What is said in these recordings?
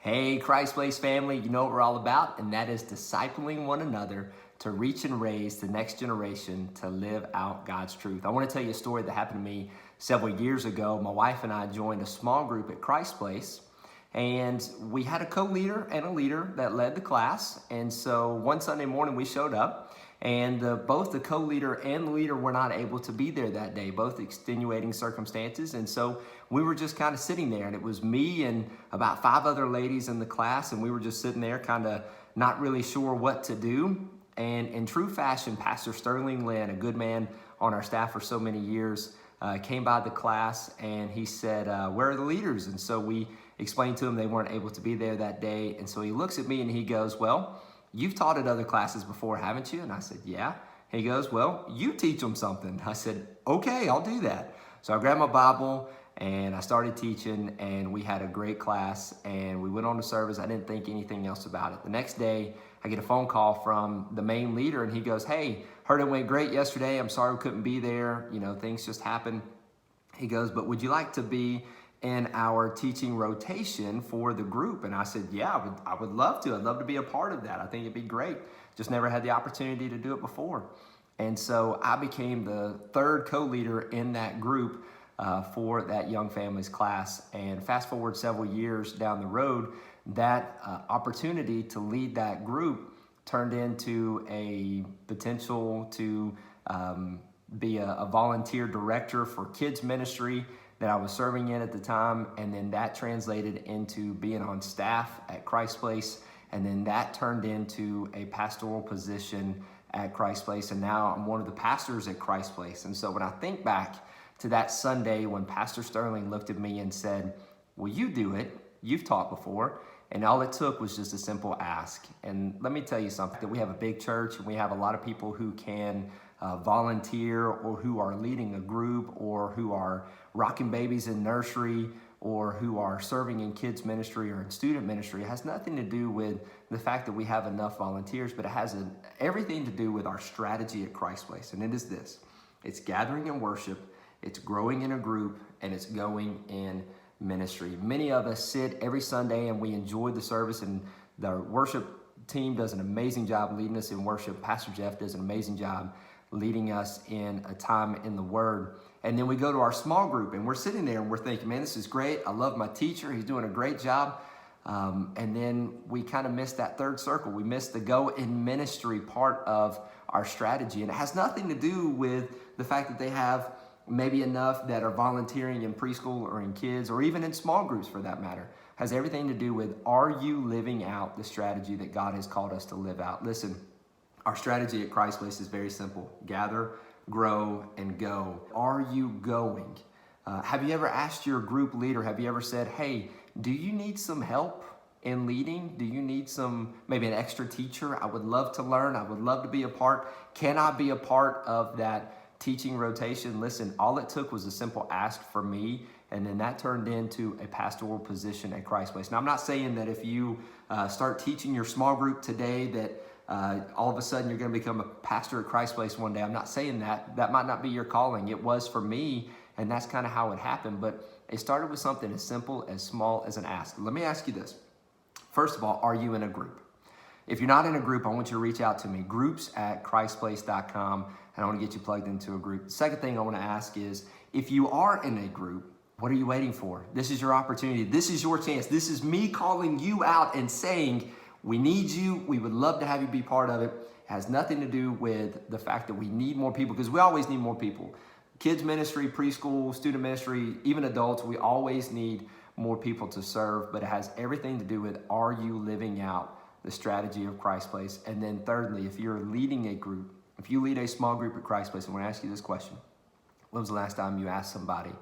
Hey, Christ Place family, you know what we're all about, and that is discipling one another to reach and raise the next generation to live out God's truth. I want to tell you a story that happened to me several years ago. My wife and I joined a small group at Christ Place, and we had a co-leader and a leader that led the class. And so one Sunday morning we showed up, and both the co-leader and the leader were not able to be there that day, both extenuating circumstances. And so we were just kind of sitting there, and it was me and about 5 other ladies in the class, and we were just sitting there kind of not really sure what to do. And in true fashion, Pastor Sterling Lynn, a good man on our staff for so many years, came by the class, and he said, where are the leaders? And so we explained to him they weren't able to be there that day. And so he looks at me and he goes, well, you've taught at other classes before, haven't you? And I said, yeah. He goes, well, you teach them something. I said, okay, I'll do that. So I grabbed my Bible and I started teaching, and we had a great class, and we went on to service. I didn't think anything else about it. The next day, I get a phone call from the main leader, and he goes, hey, heard it went great yesterday. I'm sorry we couldn't be there. You know, things just happened. He goes, but would you like to be in our teaching rotation for the group? And I said, yeah, I would love to. I'd love to be a part of that. I think it'd be great. Just never had the opportunity to do it before. And so I became the 3rd co-leader in that group for that young families class. And fast forward several years down the road, that opportunity to lead that group turned into a potential to be a volunteer director for kids ministry that I was serving in at the time. And then that translated into being on staff at Christ Place. And then that turned into a pastoral position at Christ Place. And now I'm one of the pastors at Christ Place. And so when I think back to that Sunday when Pastor Sterling looked at me and said, well, you do it. You've taught before. And all it took was just a simple ask. And let me tell you something, that we have a big church, and we have a lot of people who can volunteer, or who are leading a group, or who are rocking babies in nursery, or who are serving in kids ministry or in student ministry. It has nothing to do with the fact that we have enough volunteers, but it has everything to do with our strategy at Christ Place. And it is this: it's gathering in worship, it's growing in a group, and it's going in ministry. Many of us sit every Sunday and we enjoy the service, and the worship team does an amazing job leading us in worship. Pastor Jeff does an amazing job leading us in a time in the Word. And then we go to our small group, and we're sitting there and we're thinking, man, this is great. I love my teacher. He's doing a great job. And then we kind of missed that 3rd circle. We missed the go in ministry part of our strategy. And it has nothing to do with the fact that they have maybe enough that are volunteering in preschool or in kids, or even in small groups for that matter. It has everything to do with, are you living out the strategy that God has called us to live out? Listen, our strategy at Christ Place is very simple: gather, grow, and go. Are you going? Have you ever asked your group leader, have you ever said, hey, do you need some help in leading? Do you need maybe an extra teacher? I would love to learn. I would love to be a part. Can I be a part of that teaching rotation? Listen, all it took was a simple ask for me, and then that turned into a pastoral position at Christ Place. Now, I'm not saying that if you start teaching your small group today that all of a sudden you're going to become a pastor at Christ Place one day. I'm not saying that. That might not be your calling. It was for me, and that's kind of how it happened. But it started with something as simple, as small as an ask. Let me ask you this. First of all, are you in a group? If you're not in a group, I want you to reach out to me, groups@christplace.com, and I want to get you plugged into a group. The second thing I want to ask is, if you are in a group, what are you waiting for? This is your opportunity. This is your chance. This is me calling you out and saying, we need you. We would love to have you be part of it. It has nothing to do with the fact that we need more people, because we always need more people. Kids ministry, preschool, student ministry, even adults, we always need more people to serve, but it has everything to do with, are you living out the strategy of Christ Place? And then thirdly, if you're leading a group, if you lead a small group at Christ Place, I'm going to ask you this question. When was the last time you asked somebody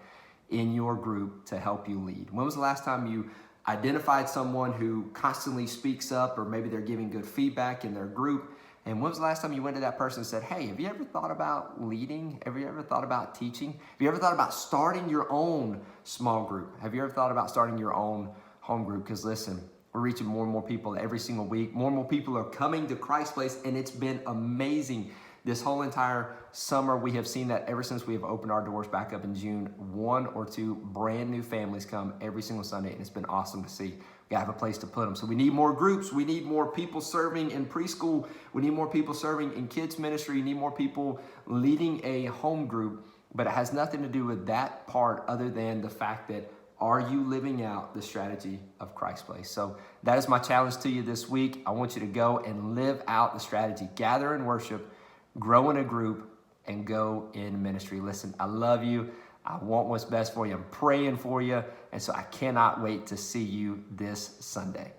in your group to help you lead? When was the last time you identified someone who constantly speaks up, or maybe they're giving good feedback in their group? And when was the last time you went to that person and said, hey, have you ever thought about leading? Have you ever thought about teaching? Have you ever thought about starting your own small group? Have you ever thought about starting your own home group? Because listen, we're reaching more and more people every single week. More and more people are coming to Christ Place, and it's been amazing This whole entire summer, we have seen that ever since we have opened our doors back up in June, 1 or 2 brand new families come every single Sunday, and it's been awesome to see. We gotta have a place to put them. So we need more groups. We need more people serving in preschool. We need more people serving in kids ministry. We need more people leading a home group. But it has nothing to do with that part other than the fact that, are you living out the strategy of Christ Place? So that is my challenge to you this week. I want you to go and live out the strategy. Gather and worship, grow in a group, and go in ministry. Listen, I love you. I want what's best for you. I'm praying for you. And so I cannot wait to see you this Sunday.